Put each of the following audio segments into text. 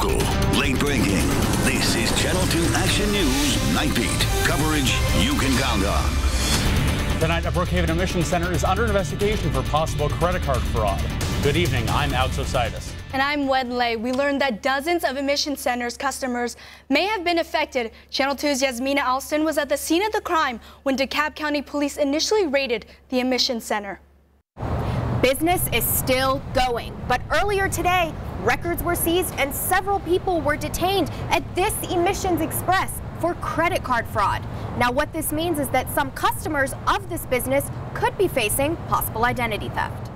Local, late breaking. This is Channel 2 Action News Night Beat. Coverage you can count on. Tonight, a Brookhaven Admission Center is under investigation for possible credit card fraud. Good evening, I'm Alex Ositis. And I'm Wedley. We learned that dozens of admission centers customers may have been affected. Channel 2's Yasmina Alston was at the scene of the crime when DeKalb County Police initially raided the admission center. Business is still going, but earlier today, records were seized and several people were detained at this Emissions Express for credit card fraud. Now, what this means is that some customers of this business could be facing possible identity theft.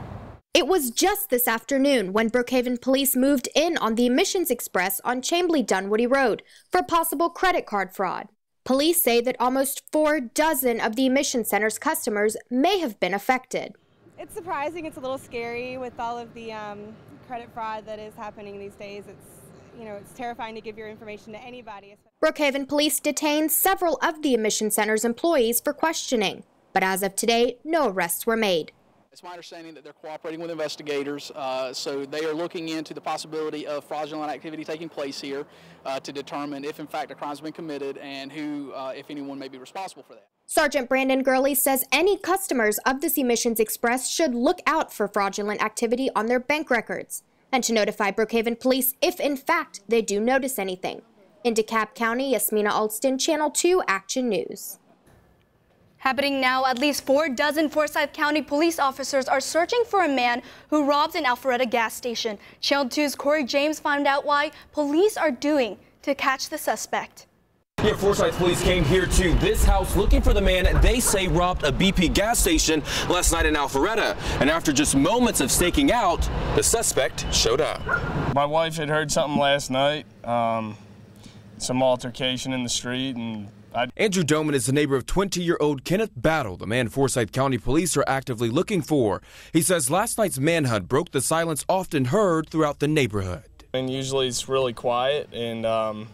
It was just this afternoon when Brookhaven police moved in on the Emissions Express on Chamblee-Dunwoody Road for possible credit card fraud. Police say that almost 4 dozen of the Emission Center's customers may have been affected. It's surprising. It's a little scary with all of the credit fraud that is happening these days. It's terrifying to give your information to anybody. Brookhaven police detained several of the Emission Center's employees for questioning, but as of today, no arrests were made. It's my understanding that they're cooperating with investigators, so they are looking into the possibility of fraudulent activity taking place here to determine if, in fact, a crime has been committed and who, if anyone, may be responsible for that. Sergeant Brandon Gurley says any customers of this Emissions Express should look out for fraudulent activity on their bank records and to notify Brookhaven police if, in fact, they do notice anything. In DeKalb County, Yasmina Alston, Channel 2 Action News. Happening now, at least 4 dozen Forsyth County police officers are searching for a man who robbed an Alpharetta gas station. Channel 2's Corey James found out why police are doing to catch the suspect. Yeah, Forsyth police came here to this house looking for the man they say robbed a BP gas station last night in Alpharetta. And after just moments of staking out, the suspect showed up. My wife had heard something last night, some altercation in the street, and Andrew Doman is the neighbor of 20-year-old Kenneth Battle, the man Forsyth County police are actively looking for. He says last night's manhunt broke the silence often heard throughout the neighborhood. And usually it's really quiet, and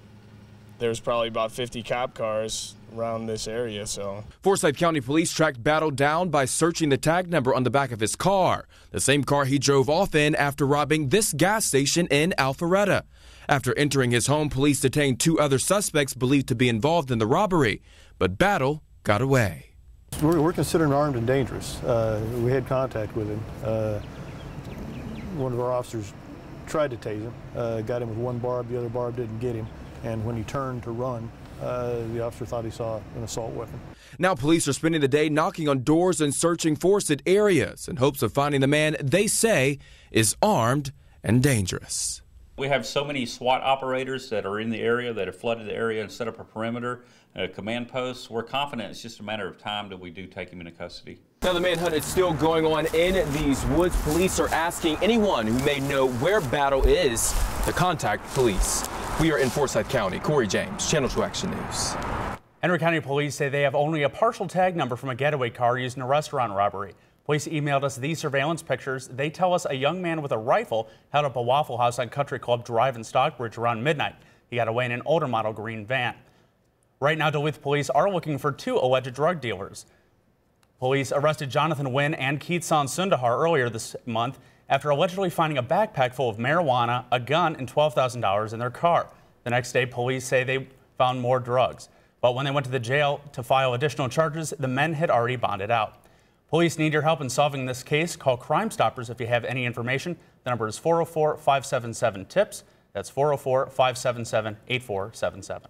there's probably about 50 cop cars around this area. So Forsyth County police tracked Battle down by searching the tag number on the back of his car, the same car he drove off in after robbing this gas station in Alpharetta. After entering his home, police detained 2 other suspects believed to be involved in the robbery, but Battle got away. We're considering armed and dangerous. We had contact with him. One of our officers tried to tase him, got him with one barb, the other barb didn't get him, and when he turned to run, the officer thought he saw an assault weapon. Now police are spending the day knocking on doors and searching forested areas in hopes of finding the man they say is armed and dangerous. We have so many SWAT operators that are in the area that have flooded the area and set up a perimeter, command posts. We're confident it's just a matter of time that we do take him into custody. Now the manhunt is still going on in these woods. Police are asking anyone who may know where Battle is to contact police. We are in Forsyth County. Corey James, Channel 2 Action News. Henry County police say they have only a partial tag number from a getaway car used in a restaurant robbery. Police emailed us these surveillance pictures. They tell us a young man with a rifle held up a Waffle House on Country Club Drive in Stockbridge around midnight. He got away in an older model green van. Right now, Duluth police are looking for 2 alleged drug dealers. Police arrested Jonathan Wynn and Keetsan Sundahar earlier this month after allegedly finding a backpack full of marijuana, a gun, and $12,000 in their car. The next day, police say they found more drugs. But when they went to the jail to file additional charges, the men had already bonded out. Police need your help in solving this case. Call Crime Stoppers if you have any information. The number is 404-577-TIPS. That's 404-577-8477.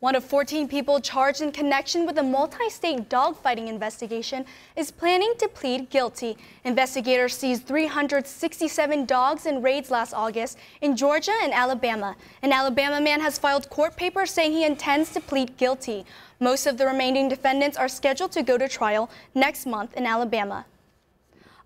One of 14 people charged in connection with a multi-state dogfighting investigation is planning to plead guilty. Investigators seized 367 dogs in raids last August in Georgia and Alabama. An Alabama man has filed court papers saying he intends to plead guilty. Most of the remaining defendants are scheduled to go to trial next month in Alabama.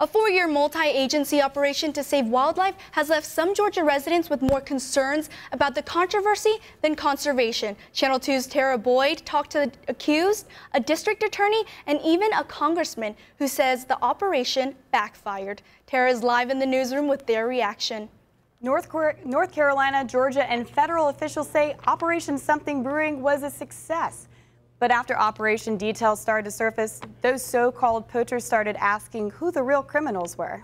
A 4-year multi-agency operation to save wildlife has left some Georgia residents with more concerns about the controversy than conservation. Channel 2's Tara Boyd talked to the accused, a district attorney, and even a congressman who says the operation backfired. Tara is live in the newsroom with their reaction. North Carolina, Georgia, and federal officials say Operation Something Brewing was a success. But after operation details started to surface, those so-called poachers started asking who the real criminals were.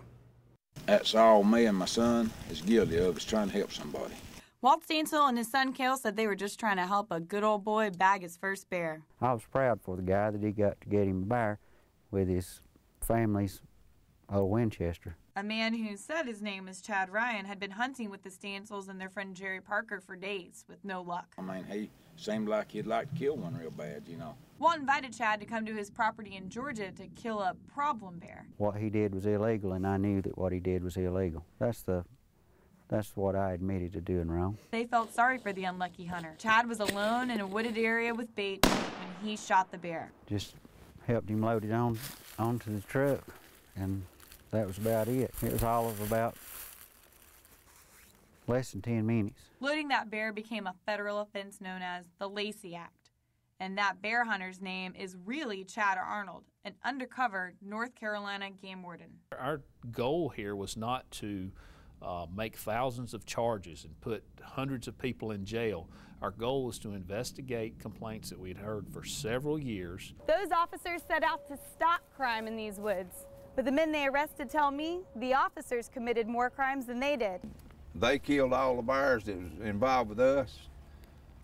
That's all me and my son is guilty of, is trying to help somebody. Walt Stansel and his son Cale said they were just trying to help a good old boy bag his first bear. I was proud for the guy that he got to get him a bear with his family's old Winchester. A man who said his name is Chad Ryan had been hunting with the Stansels and their friend Jerry Parker for days with no luck. I mean, he seemed like he'd like to kill one real bad, you know. Walt invited Chad to come to his property in Georgia to kill a problem bear. What he did was illegal, and I knew that what he did was illegal. That's what I admitted to doing wrong. They felt sorry for the unlucky hunter. Chad was alone in a wooded area with bait when he shot the bear. Just helped him load it onto the truck, and that was about it. It was all of about less than 10 minutes. Loading that bear became a federal offense known as the Lacey Act. And that bear hunter's name is really Chad Arnold, an undercover North Carolina game warden. Our goal here was not to make thousands of charges and put hundreds of people in jail. Our goal was to investigate complaints that we'd heard for several years. Those officers set out to stop crime in these woods. But the men they arrested tell me the officers committed more crimes than they did. They killed all the bears that was involved with us.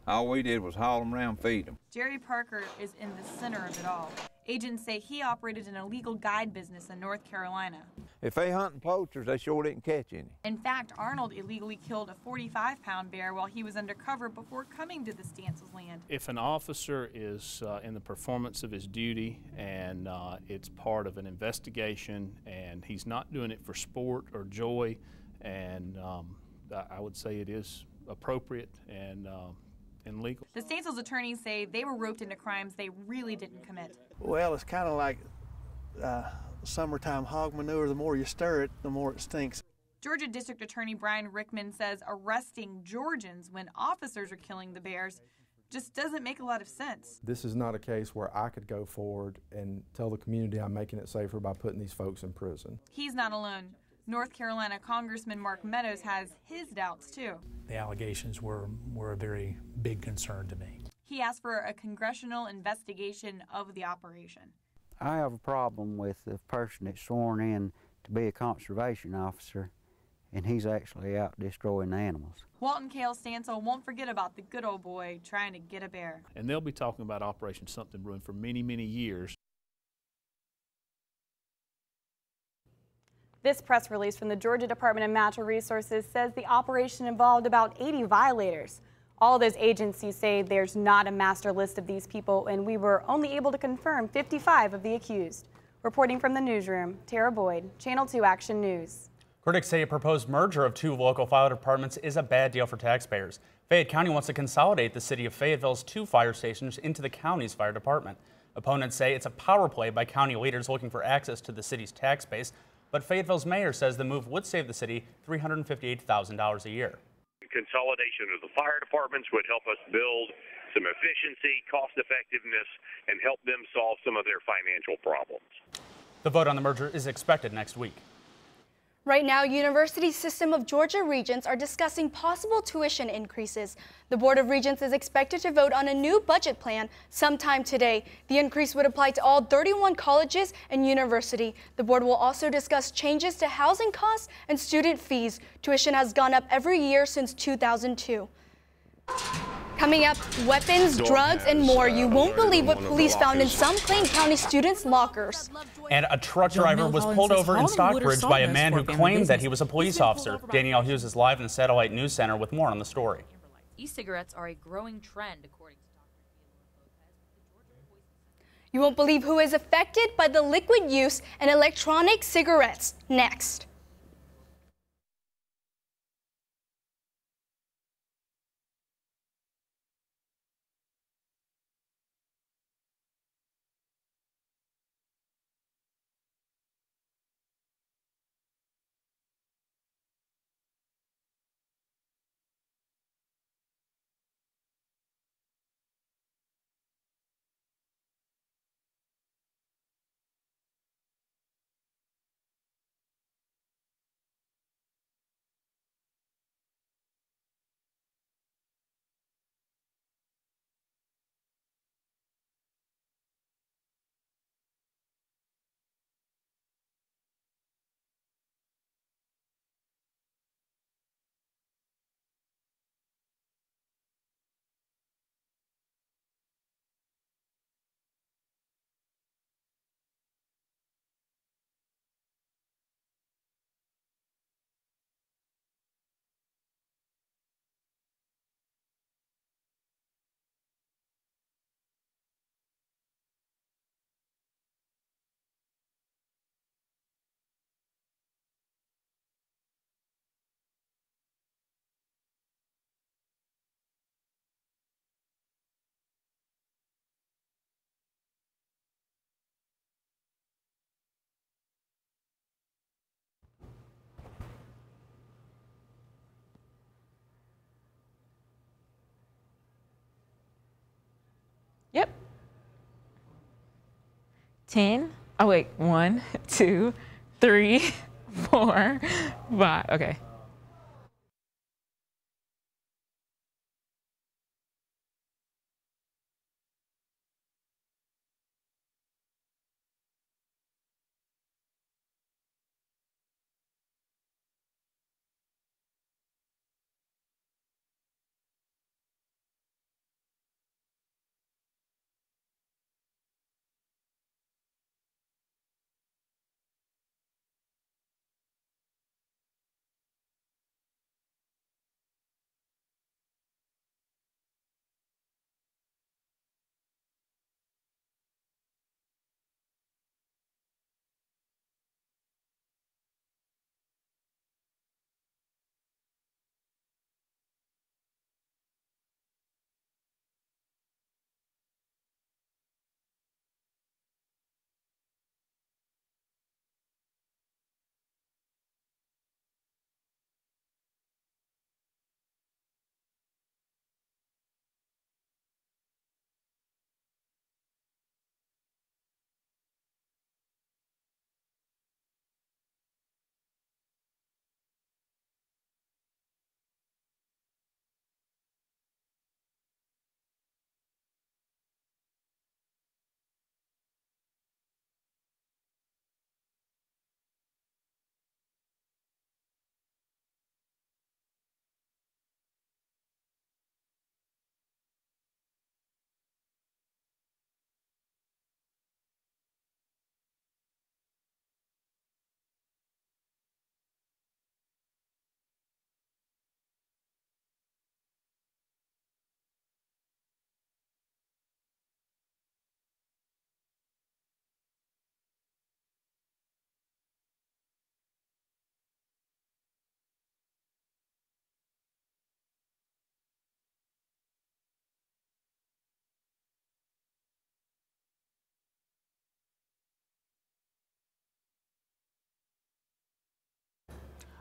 All we did was haul them around, feed them. Jerry Parker is in the center of it all. Agents say he operated an illegal guide business in North Carolina. If they hunting poachers, they sure didn't catch any. In fact, Arnold illegally killed a 45-pound bear while he was undercover before coming to the Stansels land. If an officer is in the performance of his duty and it's part of an investigation and he's not doing it for sport or joy, and I would say it is appropriate and legal. The Stansels attorneys say they were roped into crimes they really didn't commit. Well, it's kind of like summertime hog manure. The more you stir it, the more it stinks. Georgia District Attorney Brian Rickman says arresting Georgians when officers are killing the bears just doesn't make a lot of sense. This is not a case where I could go forward and tell the community I'm making it safer by putting these folks in prison. He's not alone. North Carolina Congressman Mark Meadows has his doubts, too. The allegations were a very big concern to me. He asked for a congressional investigation of the operation. I have a problem with the person that's sworn in to be a conservation officer, and he's actually out destroying the animals. Walt and Cale Stansel won't forget about the good old boy trying to get a bear. And they'll be talking about Operation Something Brewing for many, many years. This press release from the Georgia Department of Natural Resources says the operation involved about 80 violators. All those agencies say there's not a master list of these people, and we were only able to confirm 55 of the accused. Reporting from the newsroom, Tara Boyd, Channel 2 Action News. Critics say a proposed merger of two local fire departments is a bad deal for taxpayers. Fayette County wants to consolidate the city of Fayetteville's 2 fire stations into the county's fire department. Opponents say it's a power play by county leaders looking for access to the city's tax base. But Fayetteville's mayor says the move would save the city $358,000 a year. Consolidation of the fire departments would help us build some efficiency, cost effectiveness, and help them solve some of their financial problems. The vote on the merger is expected next week. Right now, University System of Georgia Regents are discussing possible tuition increases. The Board of Regents is expected to vote on a new budget plan sometime today. The increase would apply to all 31 colleges and university. The board will also discuss changes to housing costs and student fees. Tuition has gone up every year since 2002. Coming up, weapons, drugs, and more. You won't believe what police found in some Clayton County students' lockers. And a truck driver was pulled over in Stockbridge by a man who claimed that he was a police officer. Danielle Hughes is live in the Satellite News Center with more on the story. E-cigarettes are a growing trend, according to You won't believe who is affected by the liquid use in electronic cigarettes. Next. 10. Oh, wait. 1, 2, 3, 4, 5. Okay.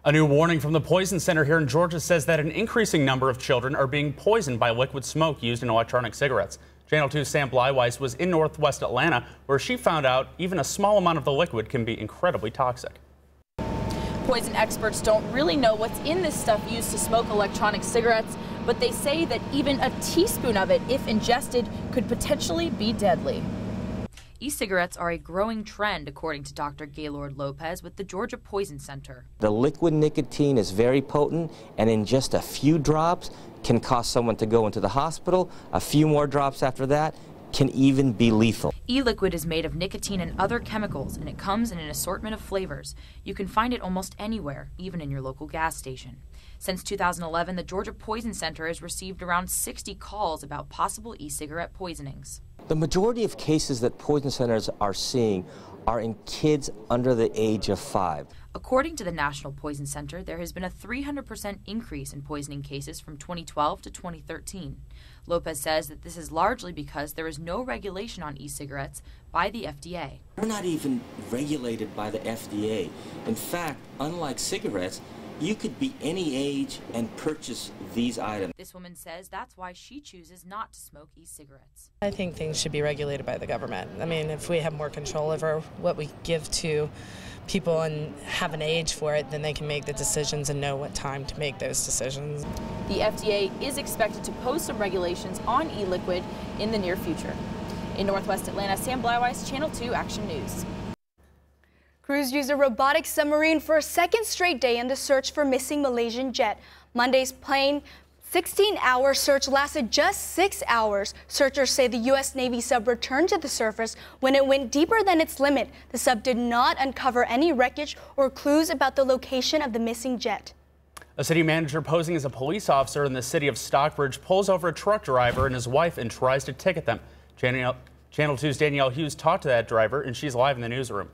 A new warning from the Poison Center here in Georgia says that an increasing number of children are being poisoned by liquid smoke used in electronic cigarettes. Channel 2's Sam Bleiweiss was in Northwest Atlanta, where she found out even a small amount of the liquid can be incredibly toxic. Poison experts don't really know what's in this stuff used to smoke electronic cigarettes, but they say that even a teaspoon of it, if ingested, could potentially be deadly. E-cigarettes are a growing trend, according to Dr. Gaylord Lopez with the Georgia Poison Center. The liquid nicotine is very potent, and in just a few drops can cause someone to go into the hospital. A few more drops after that can even be lethal. E-liquid is made of nicotine and other chemicals, and it comes in an assortment of flavors. You can find it almost anywhere, even in your local gas station. Since 2011, the Georgia Poison Center has received around 60 calls about possible e-cigarette poisonings. The majority of cases that poison centers are seeing are in kids under the age of 5. According to the National Poison Center, there has been a 300% increase in poisoning cases from 2012 to 2013. Lopez says that this is largely because there is no regulation on e-cigarettes by the FDA. We're not even regulated by the FDA. In fact, unlike cigarettes, you could be any age and purchase these items. This woman says that's why she chooses not to smoke e-cigarettes. I think things should be regulated by the government. I mean, if we have more control over what we give to people and have an age for it, then they can make the decisions and know what time to make those decisions. The FDA is expected to post some regulations on e-liquid in the near future. In Northwest Atlanta, Sam Bleiweiss, Channel 2 Action News. Crews used a robotic submarine for a second straight day in the search for missing Malaysian jet. Monday's plane 16-hour search lasted just 6 hours. Searchers say the U.S. Navy sub returned to the surface when it went deeper than its limit. The sub did not uncover any wreckage or clues about the location of the missing jet. A city manager posing as a police officer in the city of Stockbridge pulls over a truck driver and his wife and tries to ticket them. Channel 2's Danielle Hughes talked to that driver, and she's live in the newsroom.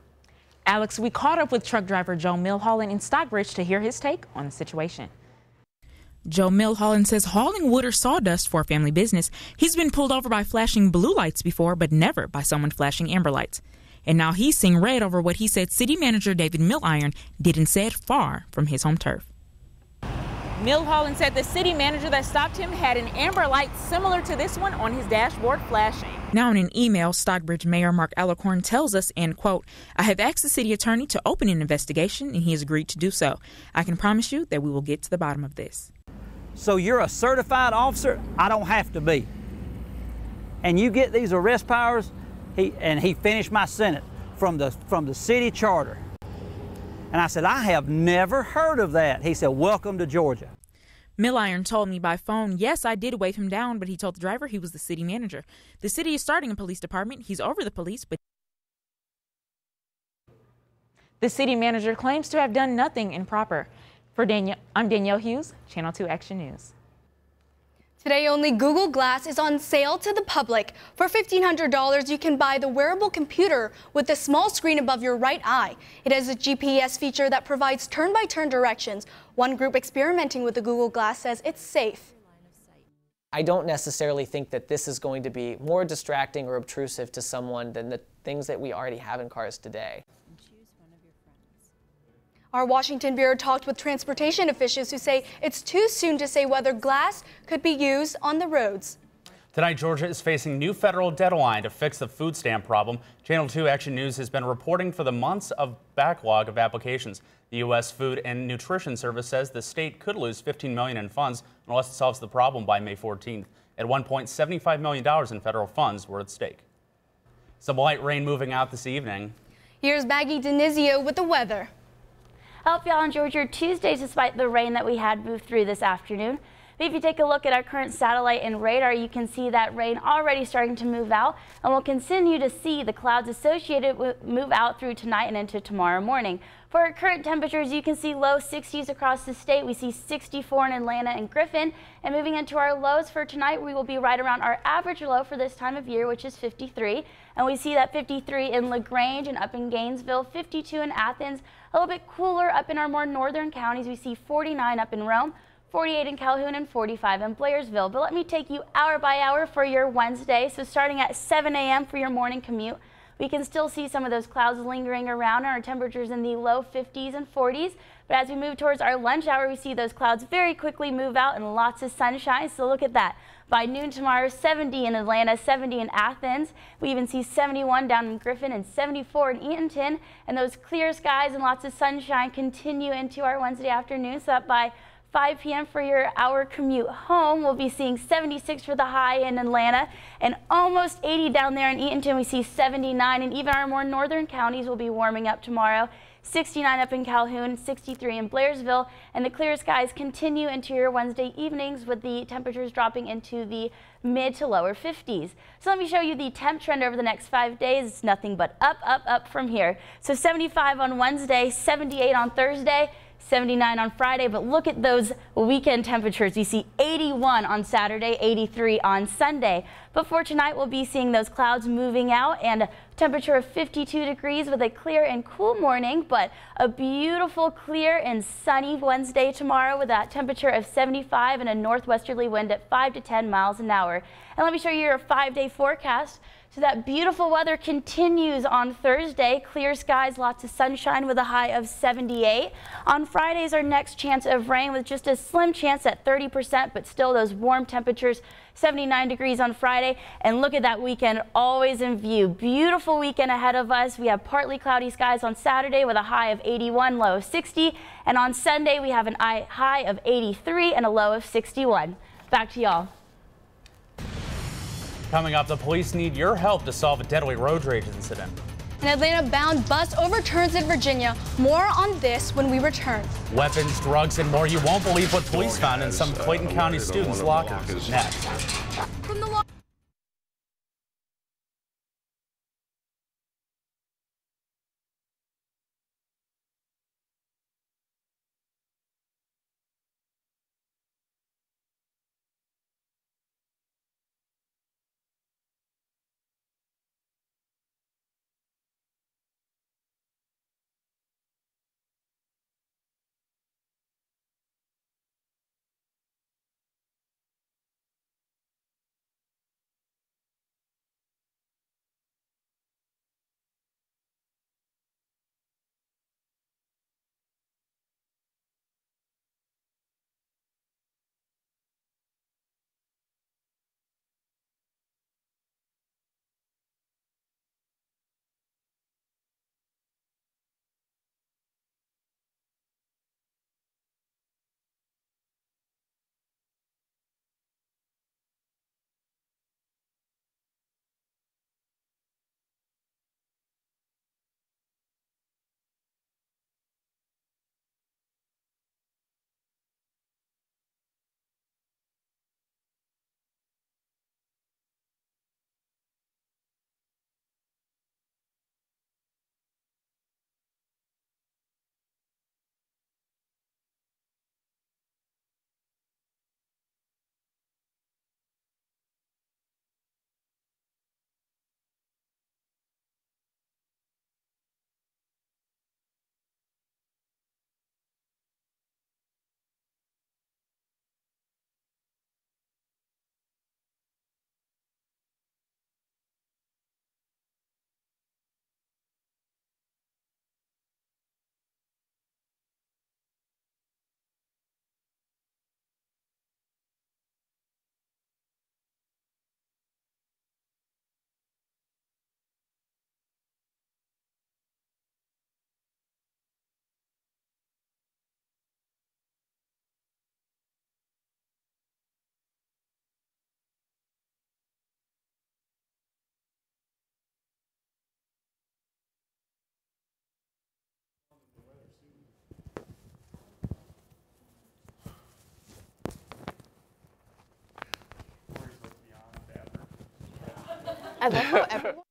Alex, we caught up with truck driver Joe Milholland in Stockbridge to hear his take on the situation. Joe Milholland says hauling wood or sawdust for a family business, he's been pulled over by flashing blue lights before, but never by someone flashing amber lights. And now he's seeing red over what he said city manager David Milliron did and said far from his home turf. Milholland said the city manager that stopped him had an amber light similar to this one on his dashboard flashing. Now in an email, Stockbridge Mayor Mark Alcorn tells us, and quote, "I have asked the city attorney to open an investigation and he has agreed to do so. I can promise you that we will get to the bottom of this." So you're a certified officer? I don't have to be. And you get these arrest powers, he finished my sentence from the city charter. And I said, I have never heard of that. He said, welcome to Georgia. Milliron told me by phone, yes, I did wave him down, but he told the driver he was the city manager. The city is starting a police department. He's over the police, but the city manager claims to have done nothing improper. I'm Danielle Hughes, Channel 2 Action News. Today only, Google Glass is on sale to the public. For $1,500, you can buy the wearable computer with a small screen above your right eye. It has a GPS feature that provides turn-by-turn directions. One group experimenting with the Google Glass says it's safe. I don't necessarily think that this is going to be more distracting or obtrusive to someone than the things that we already have in cars today. Our Washington Bureau talked with transportation officials who say it's too soon to say whether glass could be used on the roads. Tonight, Georgia is facing new federal deadline to fix the food stamp problem. Channel 2 Action News has been reporting for the months of backlog of applications. The U.S. Food and Nutrition Service says the state could lose $15 million in funds unless it solves the problem by May 14th. At one point, $75 million in federal funds were at stake. Some light rain moving out this evening. Here's Maggie Denizio with the weather. Help y'all enjoy your Tuesdays despite the rain that we had move through this afternoon. But if you take a look at our current satellite and radar, you can see that rain already starting to move out, and we'll continue to see the clouds associated with move out through tonight and into tomorrow morning. For our current temperatures, you can see low 60s across the state. We see 64 in Atlanta and Griffin. And moving into our lows for tonight, we will be right around our average low for this time of year, which is 53. And we see that 53 in LaGrange and up in Gainesville, 52 in Athens, a little bit cooler up in our more northern counties. We see 49 up in Rome, 48 in Calhoun, and 45 in Blairsville. But let me take you hour by hour for your Wednesday. So starting at 7 a.m. for your morning commute, we can still see some of those clouds lingering around, and our temperatures in the low 50s and 40s. But as we move towards our lunch hour, we see those clouds very quickly move out and lots of sunshine. So look at that. By noon tomorrow, 70 in Atlanta, 70 in Athens. We even see 71 down in Griffin and 74 in Eatonton. And those clear skies and lots of sunshine continue into our Wednesday afternoon. So that by 5 p.m. for your hour commute home, we'll be seeing 76 for the high in Atlanta and almost 80 down there in Eatonton. We see 79, and even our more northern counties will be warming up tomorrow. 69 up in Calhoun, 63 in Blairsville, and the clear skies continue into your Wednesday evenings with the temperatures dropping into the mid to lower 50s. So let me show you the temp trend over the next 5 days. It's nothing but up, up, up from here. So 75 on Wednesday, 78 on Thursday, 79 on Friday, but look at those weekend temperatures. You see 81 on Saturday, 83 on Sunday. But for tonight, we'll be seeing those clouds moving out and a temperature of 52 degrees with a clear and cool morning, but a beautiful, clear and sunny Wednesday tomorrow with that temperature of 75 and a northwesterly wind at 5 to 10 miles an hour. And let me show you your 5-day forecast. So that beautiful weather continues on Thursday. Clear skies, lots of sunshine with a high of 78. On Friday is our next chance of rain with just a slim chance at 30%, but still those warm temperatures, 79 degrees on Friday. And look at that weekend always in view. Beautiful weekend ahead of us. We have partly cloudy skies on Saturday with a high of 81, low of 60. And on Sunday, we have an high of 83 and a low of 61. Back to y'all. Coming up, the police need your help to solve a deadly road rage incident. An Atlanta-bound bus overturns in Virginia. More on this when we return. Weapons, drugs, and more. You won't believe what police found in some Clayton County students' lockers. Next. From the I love how everyone.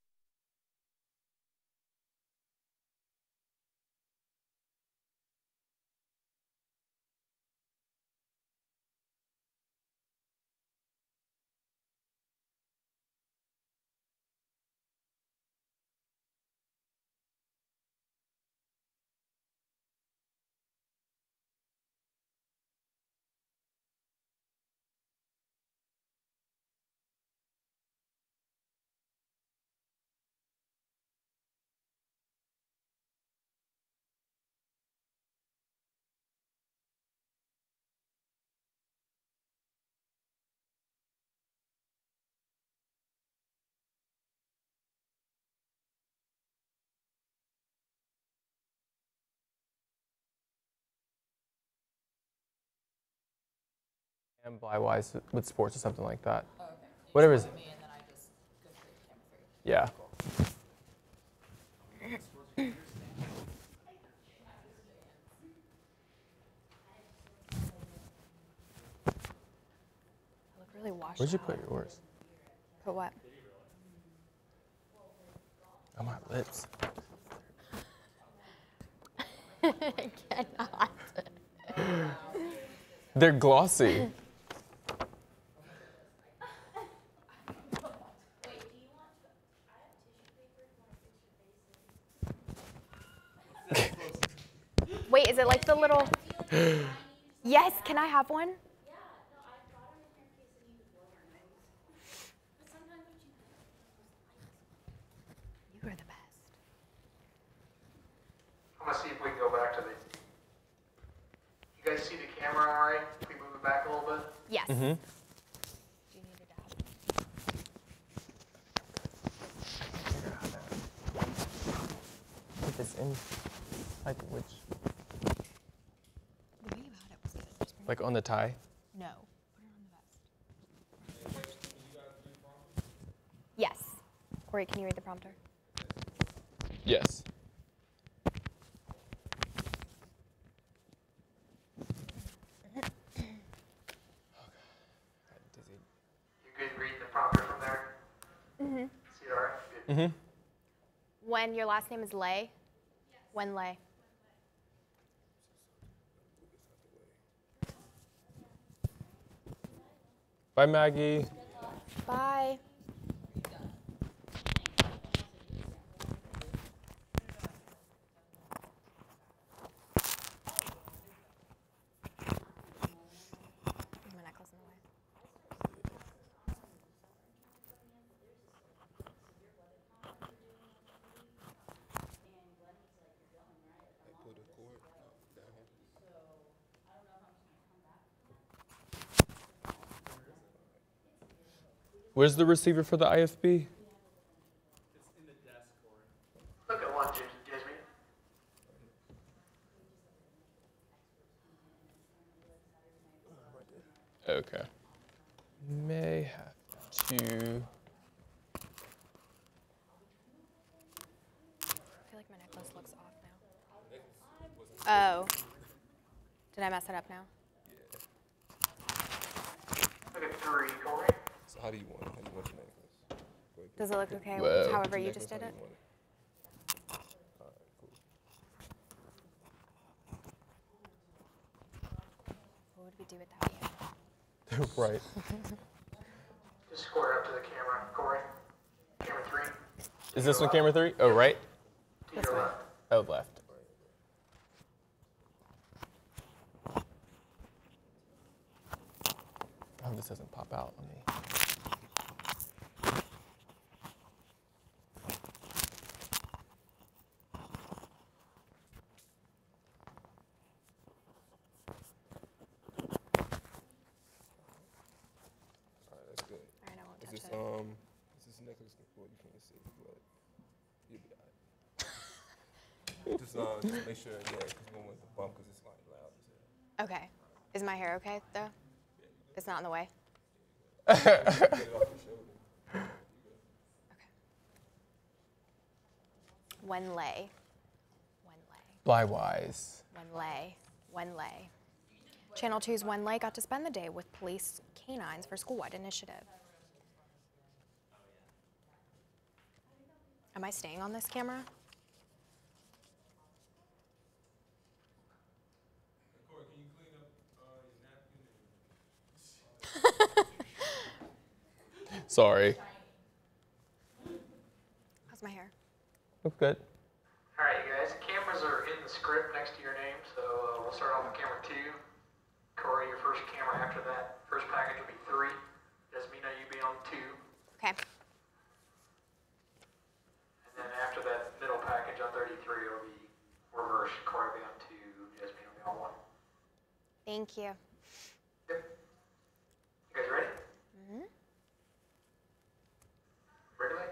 And Blywise with sports or something like that. Oh, okay. Whatever is. Yeah. I look really washed Where'd you out. put yours? Put what? On my lips. I cannot. They're glossy. Wait, is it like the little? Yes, can I have one? You are the best. I'm gonna see if we can go back to the. You guys see the camera all right? Can we move it back a little bit? Yes. Mm-hmm. If it's in, like which? The way about it was good. Like on the tie? No. Put it on the vest. Yes. Corey, can you read the prompter? Yes. You good reading the prompter from there? Mm-hmm. See it all right? Good. Mm-hmm. When your last name is Lay? Yes. When Lay? Bye, Maggie. Bye. Is my necklace in the way? Where's the receiver for the IFB? Look at one, Jasmine. Okay. May have to. I feel like my necklace looks off now. Oh. Did I mess it up now? Look at 3, Corey. So how do you want it? How do you want your necklace? Does it look okay Whoa. however you just did it? What would we do without you? Right. Just square up to the camera, Corey. Camera 3. Is this one camera 3? Oh, right? To your left. Oh, left. Oh, this doesn't pop out on me. Alright, that's good. Alright, I won't touch Is this it. is this necklace? Well, you can't see, but you'll be alright. Just make sure, yeah, because we don't want the bump because it's like loud as hell. Okay. Is my hair okay, though? It's not in the way? Get it off your shoulder. When Lay. Blywise. When Lay. Channel 2's When Lay got to spend the day with police canines for school-wide initiative. Am I staying on this camera? Sorry. How's my hair? Looks good. All right, you guys, cameras are in the script next to your name, so we'll start off with camera 2. Corey, your first camera after that. First package will be 3. Desmina, you be on 2. Okay. And then after that middle package on 33 will be reverse. Corey will be on 2, Desmina will be on 1. Thank you. Yep. You guys ready? Mm-hmm. Ready?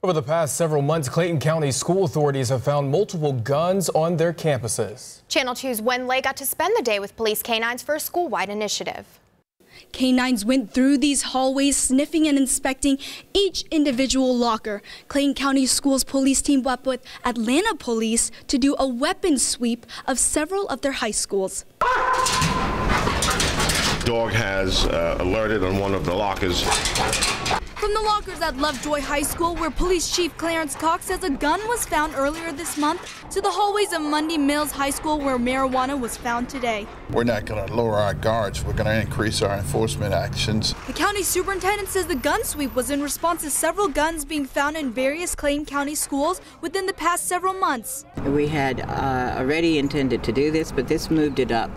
Over the past several months, Clayton County school authorities have found multiple guns on their campuses. Channel 2's Wen Lei got to spend the day with police canines for a school-wide initiative. Canines went through these hallways, sniffing and inspecting each individual locker. Clayton County Schools police teamed up with Atlanta police to do a weapons sweep of several of their high schools. Dog has alerted on one of the lockers. From the lockers at Lovejoy High School, where Police Chief Clarence Cox says a gun was found earlier this month, to the hallways of Mundy Mills High School, where marijuana was found today. We're not going to lower our guards. We're going to increase our enforcement actions. The county superintendent says the gun sweep was in response to several guns being found in various Clayton County schools within the past several months. We had already intended to do this, but this moved it up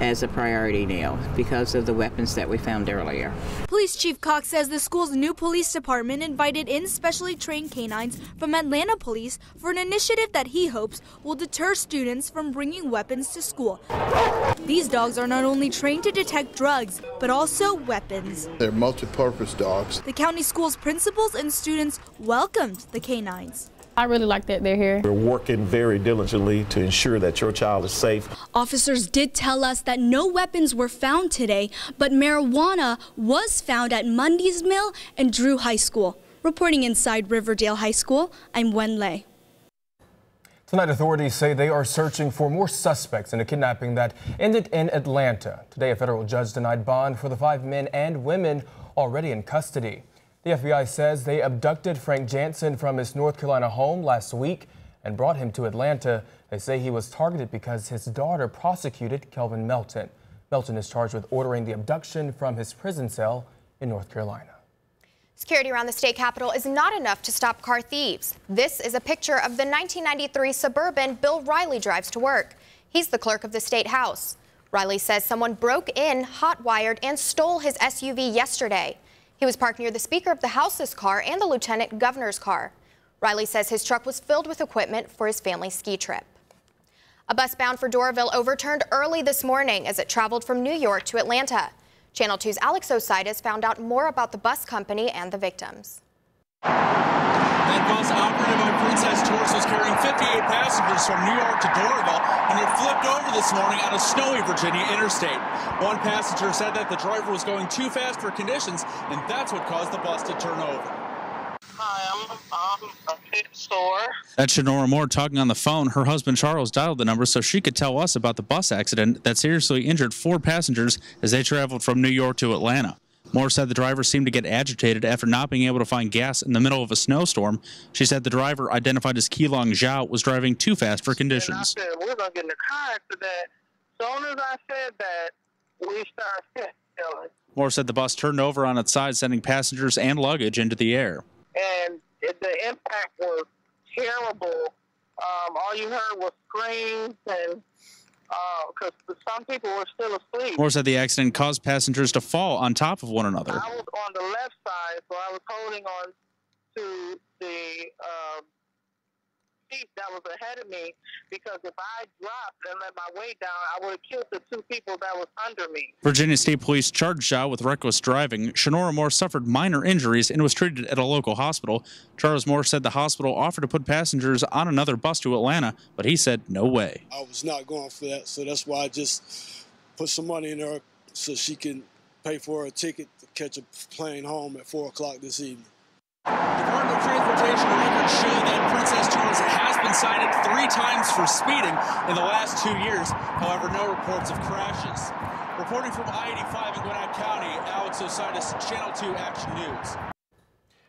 as a priority now because of the weapons that we found earlier. Police Chief Cox says the school's new police department invited in specially trained canines from Atlanta police for an initiative that he hopes will deter students from bringing weapons to school. These dogs are not only trained to detect drugs, but also weapons. They're multi-purpose dogs. The county school's principals and students welcomed the canines. I really like that they're here. We're working very diligently to ensure that your child is safe. Officers did tell us that no weapons were found today, but marijuana was found at Mundy's Mill and Drew High School. Reporting inside Riverdale High School, I'm Wen Lei. Tonight, authorities say they are searching for more suspects in a kidnapping that ended in Atlanta. Today, a federal judge denied bond for the 5 men and women already in custody. The FBI says they abducted Frank Jansen from his North Carolina home last week and brought him to Atlanta. They say he was targeted because his daughter prosecuted Kelvin Melton. Melton is charged with ordering the abduction from his prison cell in North Carolina. Security around the state capitol is not enough to stop car thieves. This is a picture of the 1993 Suburban Bill Riley drives to work. He's the clerk of the state house. Riley says someone broke in, hot-wired, and stole his SUV yesterday. He was parked near the Speaker of the House's car and the Lieutenant Governor's car. Riley says his truck was filled with equipment for his family's ski trip. A bus bound for Doraville overturned early this morning as it traveled from New York to Atlanta. Channel 2's Alex Ositis found out more about the bus company and the victims. That bus operated by Princess Tours was carrying 58 passengers from New York to Doraville, and it flipped over this morning on a snowy Virginia interstate. One passenger said that the driver was going too fast for conditions, and that's what caused the bus to turn over. Hi, I'm a pit store. That's Shanora Moore talking on the phone. Her husband Charles dialed the number so she could tell us about the bus accident that seriously injured 4 passengers as they traveled from New York to Atlanta. Moore said the driver seemed to get agitated after not being able to find gas in the middle of a snowstorm. She said the driver, identified as Keelong Zhao, was driving too fast for conditions. And I said, we're going to get in the car accident. As soon as I said that, we started yelling. Moore said the bus turned over on its side, sending passengers and luggage into the air. And the impact was terrible. All you heard was screams and because some people were still asleep. Moore said the accident caused passengers to fall on top of one another. I was on the left side, so I was holding on to the thief that was ahead of me, because if I dropped and let my weight down, I would have killed the two people that was under me. Virginia State Police charged Zhao with reckless driving. Shanora Moore suffered minor injuries and was treated at a local hospital. Charles Moore said the hospital offered to put passengers on another bus to Atlanta, but he said no way. I was not going for that, so that's why I just put some money in her so she can pay for a ticket to catch a plane home at 4 o'clock this evening. Department of Transportation records show that Princess Charles has been cited 3 times for speeding in the last 2 years. However, no reports of crashes. Reporting from I-85 in Gwinnett County, Alex Osiris, Channel 2 Action News.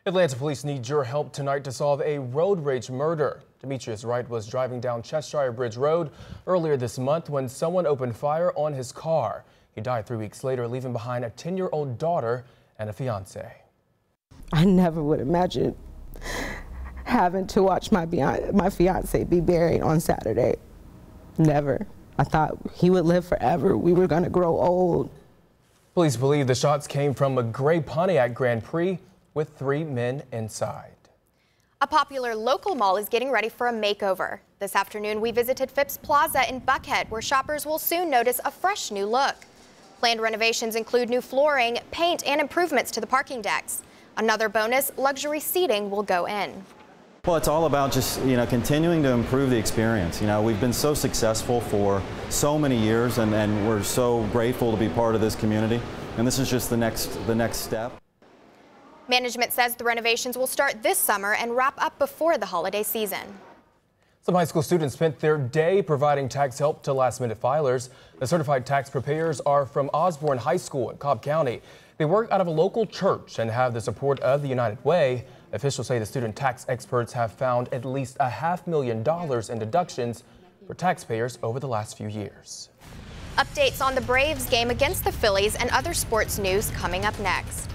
Atlanta police need your help tonight to solve a road rage murder. Demetrius Wright was driving down Cheshire Bridge Road earlier this month when someone opened fire on his car. He died 3 weeks later, leaving behind a 10-year-old daughter and a fiance. I never would imagine having to watch my fiance be buried on Saturday. Never. I thought he would live forever. We were going to grow old. Police believe the shots came from a gray Pontiac Grand Prix with 3 men inside. A popular local mall is getting ready for a makeover. This afternoon, we visited Phipps Plaza in Buckhead, where shoppers will soon notice a fresh new look. Planned renovations include new flooring, paint, and improvements to the parking decks. Another bonus, luxury seating will go in. Well, it's all about just, continuing to improve the experience. We've been so successful for so many years, and we're so grateful to be part of this community. And this is just the next step. Management says the renovations will start this summer and wrap up before the holiday season. Some high school students spent their day providing tax help to last-minute filers. The certified tax preparers are from Osborne High School in Cobb County. They work out of a local church and have the support of the United Way. Officials say the student tax experts have found at least $500,000 in deductions for taxpayers over the last few years. Updates on the Braves game against the Phillies and other sports news coming up next.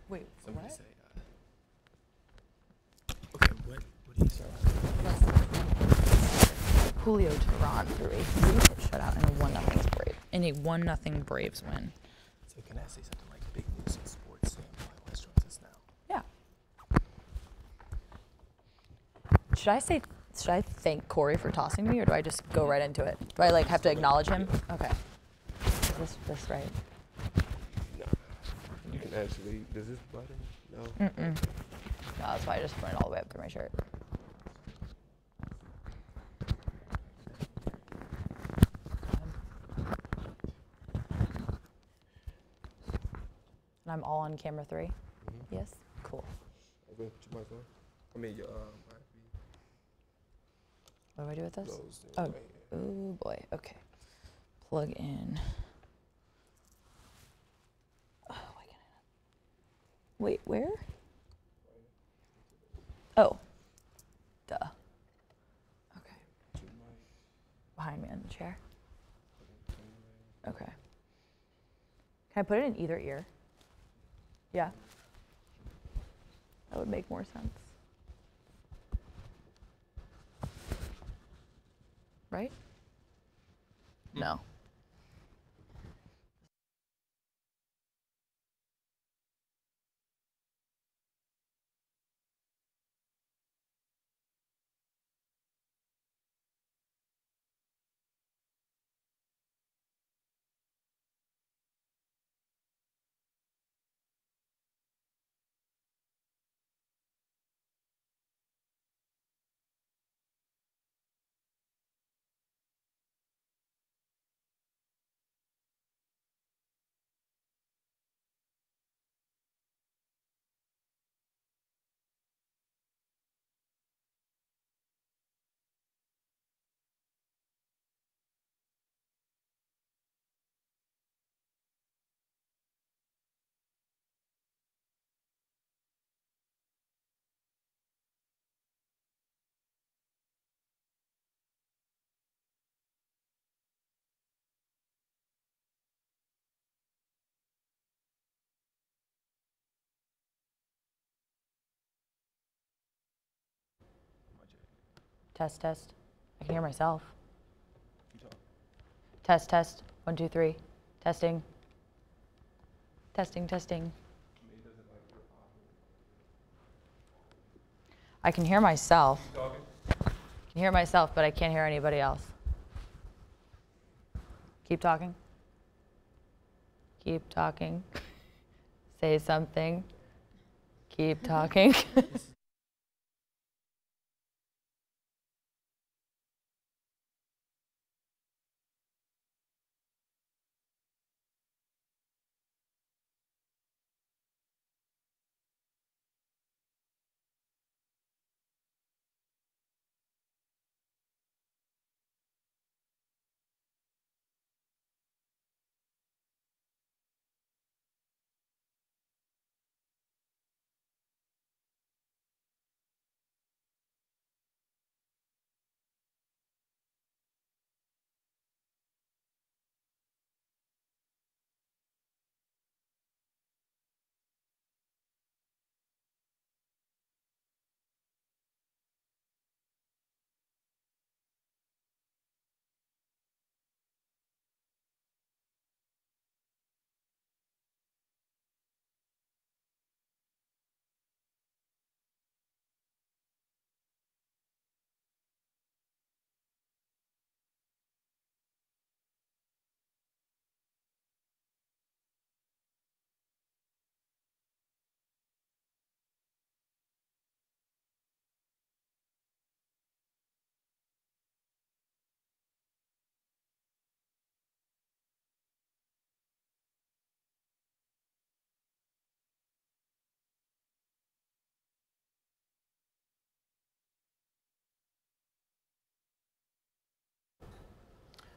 Wait, somebody what? say, okay, what do you say? Julio Teheran threw a 3-hit shutout and a 1-0 Braves win. So can I say something like big news in sports? Sam West joins us now. Yeah. Should I thank Corey for tossing me, or do I just go right into it? Do I have to acknowledge him? Okay. Is this right? No. You can actually, does this button? No? No, that's why I just went all the way up through my shirt. And I'm all on camera 3? Yes? Cool. Put your mic on. I mean, your What do I do with this? Those Oh, right here. oh boy. Okay. Plug in. Oh, why can't I not? Wait, where? Oh. Duh. Okay. Behind me on the chair. Okay. Can I put it in either ear? Yeah. That would make more sense. Right? No. Test, test. I can hear myself. Test, test. 1, 2, 3. Testing. Testing, testing. I can hear myself. I can hear myself, but I can't hear anybody else. Keep talking. Keep talking. Say something. Keep talking.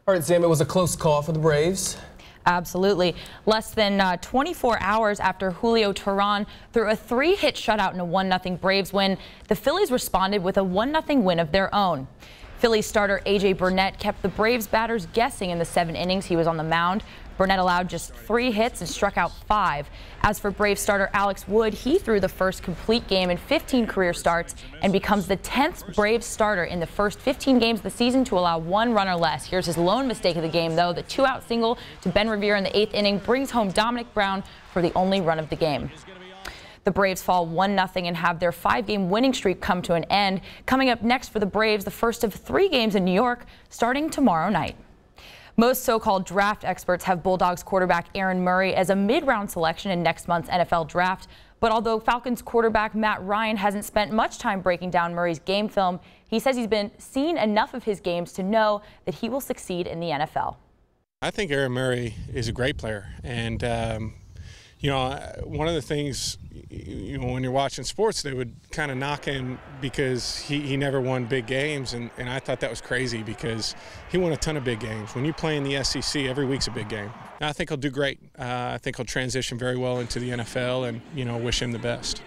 All right, Sam, it was a close call for the Braves. Absolutely. Less than 24 hours after Julio Teheran threw a 3-hit shutout in a 1-0 Braves win, the Phillies responded with a 1-0 win of their own. Phillies starter A.J. Burnett kept the Braves batters guessing in the 7 innings he was on the mound. Burnett allowed just 3 hits and struck out 5. As for Braves starter Alex Wood, he threw the first complete game in 15 career starts and becomes the 10th Braves starter in the first 15 games of the season to allow 1 run or less. Here's his lone mistake of the game, though. The 2-out single to Ben Revere in the 8th inning brings home Dominic Brown for the only run of the game. The Braves fall 1-0 and have their 5-game winning streak come to an end. Coming up next for the Braves, the first of 3 games in New York starting tomorrow night. Most so-called draft experts have Bulldogs quarterback Aaron Murray as a mid-round selection in next month's NFL draft. But although Falcons quarterback Matt Ryan hasn't spent much time breaking down Murray's game film, he says he's been seen enough of his games to know that he will succeed in the NFL. I think Aaron Murray is a great player. And, you know, one of the things, you know, when you're watching sports, they would kind of knock him because he never won big games. And I thought that was crazy because he won a ton of big games. When you play in the SEC, every week's a big game. And I think he'll do great. I think he'll transition very well into the NFL and, you know, wish him the best.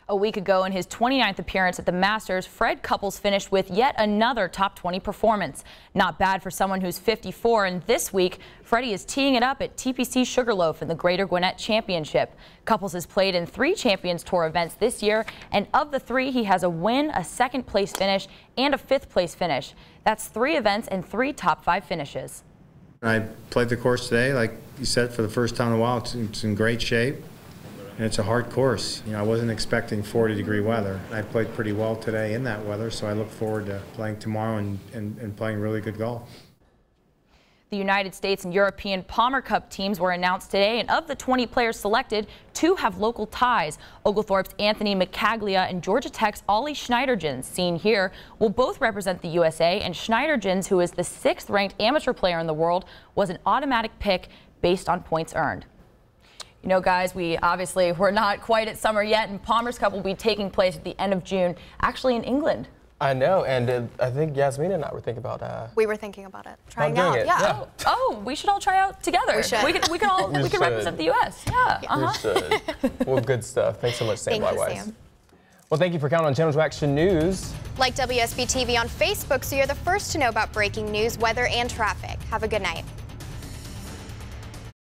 A week ago in his 29th appearance at the Masters, Fred Couples finished with yet another top 20 performance. Not bad for someone who's 54, and this week, Freddie is teeing it up at TPC Sugarloaf in the Greater Gwinnett Championship. Couples has played in 3 Champions Tour events this year, and of the 3, he has a win, a 2nd place finish, and a 5th place finish. That's 3 events and 3 top 5 finishes. I played the course today, like you said, for the first time in a while. It's in great shape. And it's a hard course. You know, I wasn't expecting 40-degree weather. I played pretty well today in that weather, so I look forward to playing tomorrow and playing really good golf. The United States and European Palmer Cup teams were announced today, and of the 20 players selected, 2 have local ties. Oglethorpe's Anthony McCaglia and Georgia Tech's Ollie Schneiderjans, seen here, will both represent the USA, and Schneiderjans, who is the 6th-ranked amateur player in the world, was an automatic pick based on points earned. You know, guys, we're not quite at summer yet, and Palmer's Cup will be taking place at the end of June, actually in England. I know, and I think Yasmin and I were thinking about we were thinking about it, trying out. Yeah. Oh, we should all try out together. We should. We can represent the U.S. Yeah. We should. Well, good stuff. Thanks so much, Sam. Thank you, Likewise. Sam. Well, thank you for counting on Channel 2 Action News. Like WSB TV on Facebook so you're the first to know about breaking news, weather, and traffic. Have a good night.